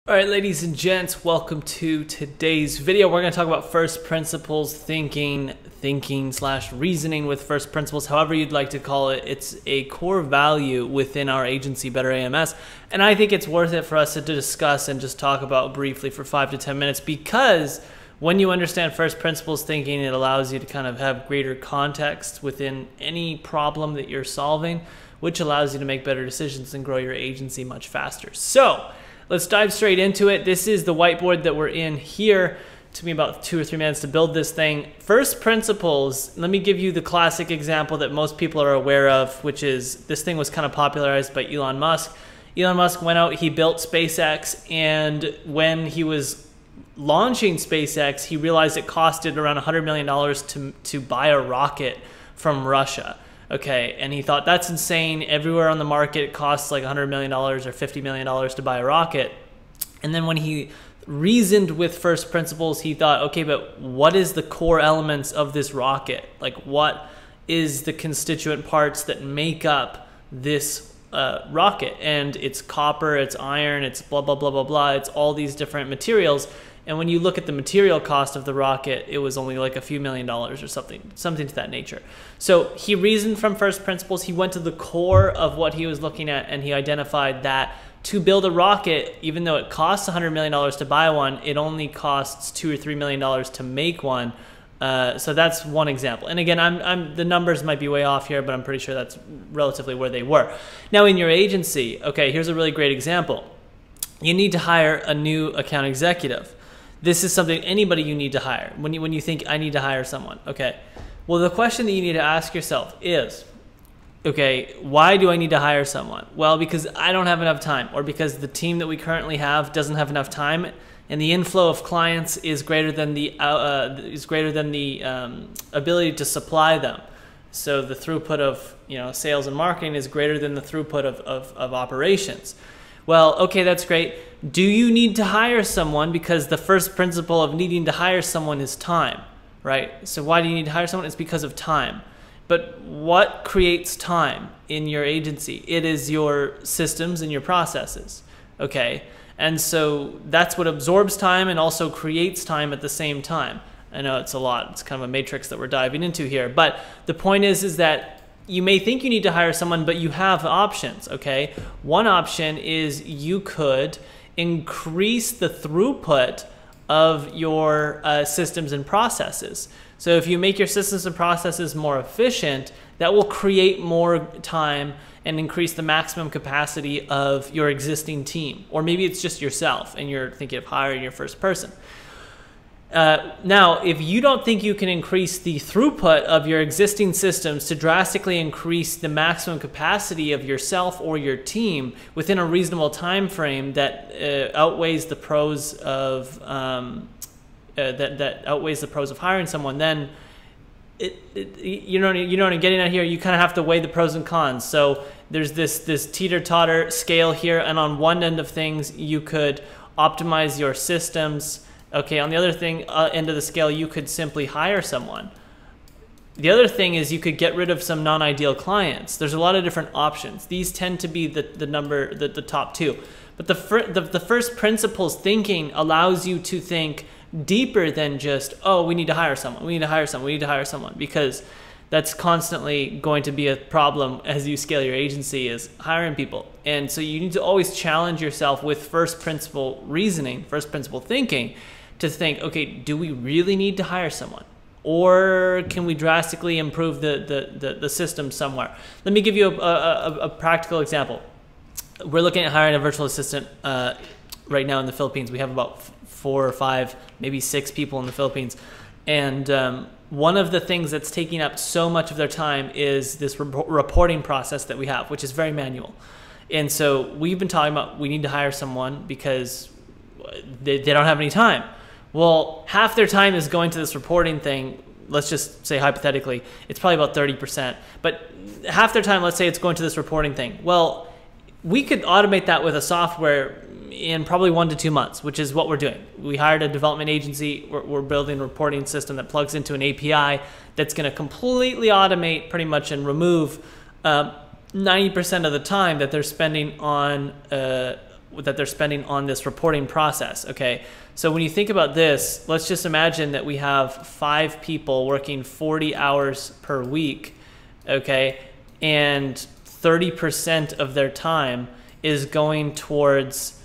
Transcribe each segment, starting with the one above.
All right, ladies and gents, welcome to today's video. We're going to talk about first principles thinking slash reasoning with first principles, however you'd like to call it. It's a core value within our agency, Better AMS, and I think it's worth it for us to discuss and just talk about briefly for 5 to 10 minutes, because when you understand first principles thinking, it allows you to kind of have greater context within any problem that you're solving, which allows you to make better decisions and grow your agency much faster. So let's dive straight into it. This is the whiteboard that we're in here. It took me about 2 or 3 minutes to build this thing. First principles, let me give you the classic example that most people are aware of, which is this thing was kind of popularized by Elon Musk. Elon Musk went out, he built SpaceX, and when he was launching SpaceX, he realized it costed around $100 million to buy a rocket from Russia. Okay, and he thought, that's insane. Everywhere on the market it costs like $100 million or $50 million to buy a rocket. And then when he reasoned with first principles, he thought, okay, but what is the core elements of this rocket? Like, what is the constituent parts that make up this rocket? And it's copper, it's iron, it's blah, blah, blah, blah, blah. It's all these different materials. And when you look at the material cost of the rocket, it was only like a few $1 million or something to that nature. So he reasoned from first principles. He went to the core of what he was looking at, and he identified that to build a rocket, even though it costs $100 million to buy one, it only costs $2 or $3 million to make one. So that's one example. And again, the numbers might be way off here, but I'm pretty sure that's relatively where they were. Now in your agency, okay, here's a really great example. You need to hire a new account executive. This is something anybody you need to hire. When you think, I need to hire someone, okay. Well, the question that you need to ask yourself is, okay, why do I need to hire someone? Well, because I don't have enough time, or because the team that we currently have doesn't have enough time, and the inflow of clients is greater than the ability to supply them. So the throughput of sales and marketing is greater than the throughput of operations. Well, okay, that's great. Do you need to hire someone? Because the first principle of needing to hire someone is time, right? So why do you need to hire someone? It's because of time. But what creates time in your agency? It is your systems and your processes, okay? And so that's what absorbs time and also creates time at the same time. I know it's a lot. It's kind of a matrix that we're diving into here. But the point is that you may think you need to hire someone, but you have options, okay? One option is you could increase the throughput of your systems and processes. So if you make your systems and processes more efficient, that will create more time and increase the maximum capacity of your existing team. Or maybe it's just yourself and you're thinking of hiring your first person. Now, if you don't think you can increase the throughput of your existing systems to drastically increase the maximum capacity of yourself or your team within a reasonable time frame that outweighs the pros of hiring someone, then you know what I'm getting at here. You kind of have to weigh the pros and cons. So there's this teeter-totter scale here, and on one end of things, you could optimize your systems. Okay, on the other end of the scale, you could simply hire someone. The other thing is you could get rid of some non-ideal clients. There's a lot of different options. These tend to be the top two. But the first principles thinking allows you to think deeper than just, oh, we need to hire someone, we need to hire someone, we need to hire someone, because that's constantly going to be a problem as you scale your agency, is hiring people. And so you need to always challenge yourself with first principle reasoning, first principle thinking, to think, okay, do we really need to hire someone? Or can we drastically improve the system somewhere? Let me give you a practical example. We're looking at hiring a virtual assistant right now in the Philippines. We have about 4 or 5, maybe 6 people in the Philippines. And one of the things that's taking up so much of their time is this reporting process that we have, which is very manual. And so we've been talking about, we need to hire someone because they don't have any time. Well, half their time is going to this reporting thing. Let's just say hypothetically, it's probably about 30%. But half their time, let's say it's going to this reporting thing. Well, we could automate that with a software in probably 1 to 2 months, which is what we're doing. We hired a development agency. We're building a reporting system that plugs into an API that's going to completely automate pretty much and remove 90% of the time that they're spending on that they're spending on this reporting process. Okay, so when you think about this, let's just imagine that we have 5 people working 40 hours per week, okay, and 30% of their time is going towards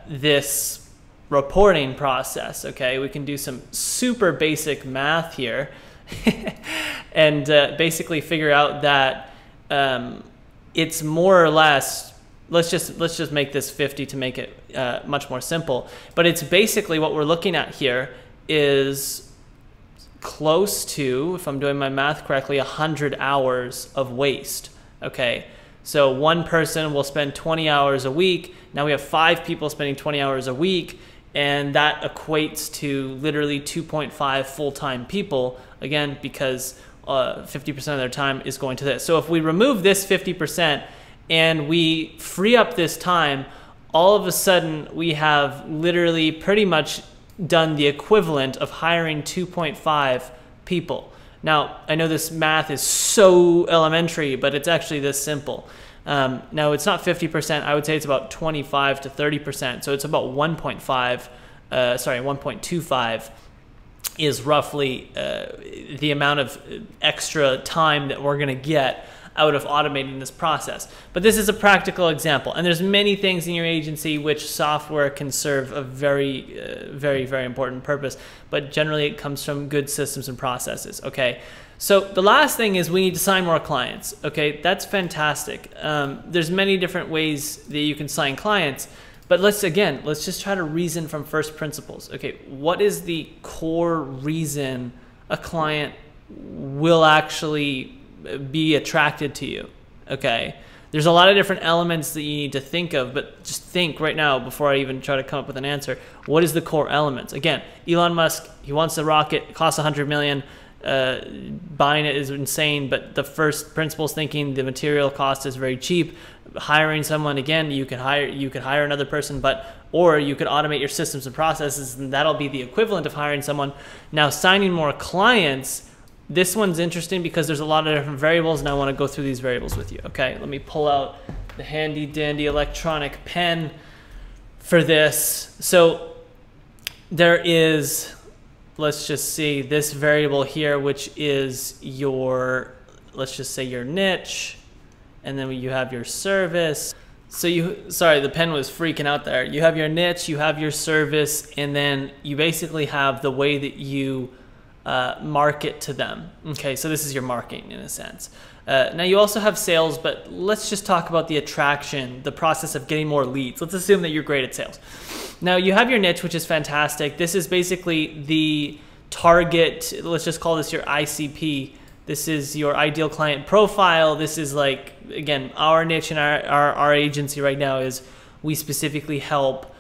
this reporting process. Okay, we can do some super basic math here and basically figure out that it's more or less, let's just make this 50 to make it much more simple, but it's basically what we're looking at here is close to, if I'm doing my math correctly, 100 hours of waste. Okay, so one person will spend 20 hours a week. Now we have 5 people spending 20 hours a week, and that equates to literally 2.5 full-time people, again, because 50% of their time is going to this. So if we remove this 50% and we free up this time, all of a sudden we have literally pretty much done the equivalent of hiring 2.5 people. Now, I know this math is so elementary, but it's actually this simple. Now, it's not 50%. I would say it's about 25 to 30%. So it's about 1.25 is roughly the amount of extra time that we're going to get out of automating this process. But this is a practical example, and there's many things in your agency which software can serve a very, very important purpose, but generally it comes from good systems and processes. Okay, so the last thing is we need to sign more clients. Okay, that's fantastic. There's many different ways that you can sign clients, but let's just try to reason from first principles. Okay, what is the core reason a client will actually be attracted to you? Okay, there's a lot of different elements that you need to think of, but just think right now before I even try to come up with an answer. What is the core elements? Again, Elon Musk, he wants the rocket, it costs 100 million. Buying it is insane, but the first principles thinking the material cost is very cheap. Hiring someone, again, you could hire another person, or you could automate your systems and processes, and that'll be the equivalent of hiring someone. Now, signing more clients, this one's interesting because there's a lot of different variables, and I want to go through these variables with you. Okay, let me pull out the handy dandy electronic pen for this. So there is, let's just see, this variable here, which is your, let's just say your niche, and then you have your service. So sorry, the pen was freaking out there. You have your niche, you have your service, and then you basically have the way that you market to them. Okay, so this is your marketing in a sense. Now you also have sales, but let's just talk about the attraction, the process of getting more leads. Let's assume that you're great at sales. Now you have your niche, which is fantastic. This is basically the target, let's just call this your ICP. This is your ideal client profile. This is like, again, our niche and our agency right now is we specifically help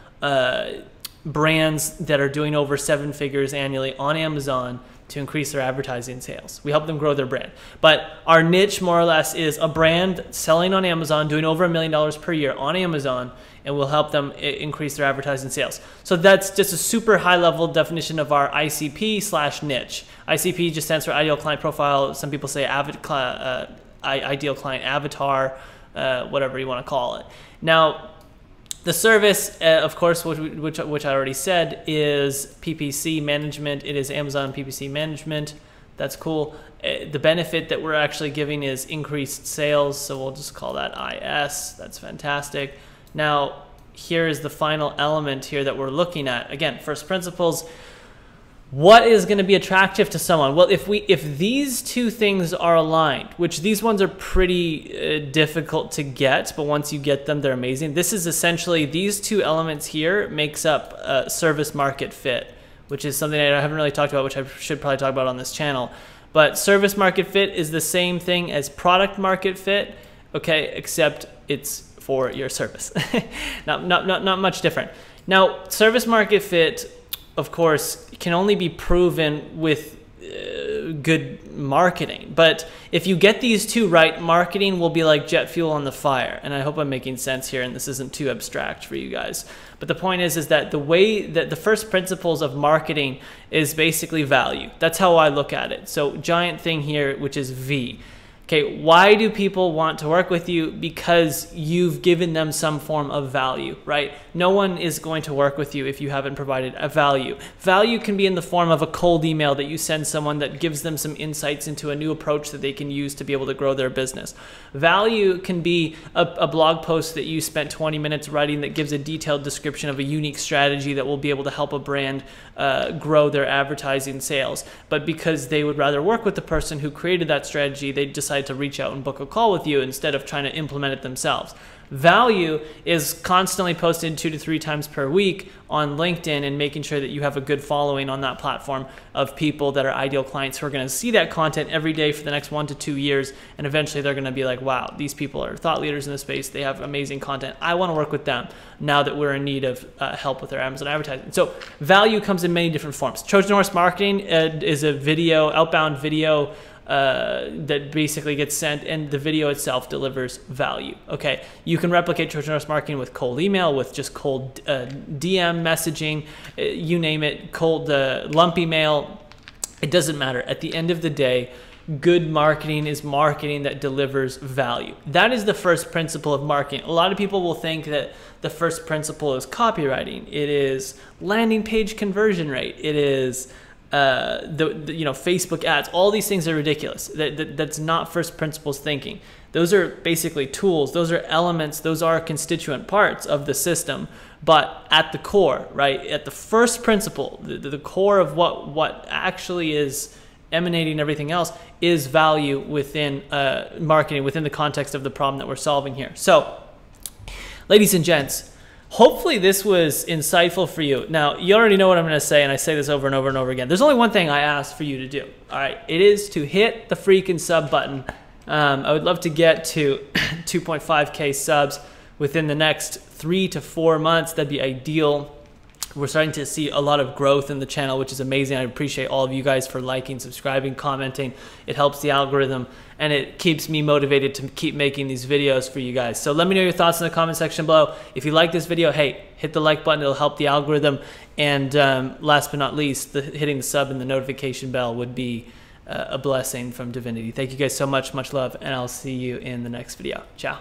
brands that are doing over 7 figures annually on Amazon to increase their advertising sales. We help them grow their brand. But our niche more or less is a brand selling on Amazon, doing over $1 million per year on Amazon, and we'll help them increase their advertising sales. So that's just a super high level definition of our ICP/niche. ICP just stands for ideal client profile. Some people say ideal client avatar, whatever you want to call it. Now, the service, of course, which I already said, is PPC management. It is Amazon PPC management. That's cool. The benefit that we're actually giving is increased sales, so we'll just call that IS. That's fantastic. Now, here is the final element here that we're looking at. Again, first principles. What is going to be attractive to someone? Well, if these two things are aligned, which these ones are pretty difficult to get, but once you get them, they're amazing. This is essentially, these two elements here makes up service market fit, which is something I haven't really talked about, which I should probably talk about on this channel. But service market fit is the same thing as product market fit, okay, except it's for your service. not much different. Now, service market fit, of course, can only be proven with good marketing. But if you get these two right, marketing will be like jet fuel on the fire. And I hope I'm making sense here and this isn't too abstract for you guys. But the point is that the way that the first principles of marketing is basically value. That's how I look at it. So giant thing here, which is V. Okay, why do people want to work with you? Because you've given them some form of value, right? No one is going to work with you if you haven't provided a value. Value can be in the form of a cold email that you send someone that gives them some insights into a new approach that they can use to be able to grow their business. Value can be a blog post that you spent 20 minutes writing that gives a detailed description of a unique strategy that will be able to help a brand grow their advertising sales. But because they would rather work with the person who created that strategy, they decide to reach out and book a call with you instead of trying to implement it themselves. Value is constantly posted 2 to 3 times per week on LinkedIn and making sure that you have a good following on that platform of people that are ideal clients who are going to see that content every day for the next 1 to 2 years. And eventually they're going to be like, wow, these people are thought leaders in the space. They have amazing content. I want to work with them now that we're in need of help with our Amazon advertising. So value comes in many different forms. Trojan Horse Marketing is a video, outbound video that basically gets sent, and the video itself delivers value. Okay, you can replicate Trojan Horse Marketing with cold email, with just cold DM messaging, you name it, cold lump email. It doesn't matter. At the end of the day, good marketing is marketing that delivers value. That is the first principle of marketing. A lot of people will think that the first principle is copywriting. It is landing page conversion rate. It is Facebook ads. All these things are ridiculous. That's not first principles thinking. Those are basically tools. Those are elements. Those are constituent parts of the system. But at the core, right, at the first principle, the core of what actually is emanating everything else is value within marketing, within the context of the problem that we're solving here. So, ladies and gents, hopefully this was insightful for you. Now, you already know what I'm going to say, and I say this over and over and over again. There's only one thing I ask for you to do, all right? It is to hit the freaking sub button. I would love to get to 2.5K subs within the next 3 to 4 months. That'd be ideal. We're starting to see a lot of growth in the channel, which is amazing. I appreciate all of you guys for liking, subscribing, commenting. It helps the algorithm, and it keeps me motivated to keep making these videos for you guys. So let me know your thoughts in the comment section below. If you like this video, hey, hit the like button. It'll help the algorithm. And last but not least, hitting the sub and the notification bell would be a blessing from divinity. Thank you guys so much. Much love, and I'll see you in the next video. Ciao.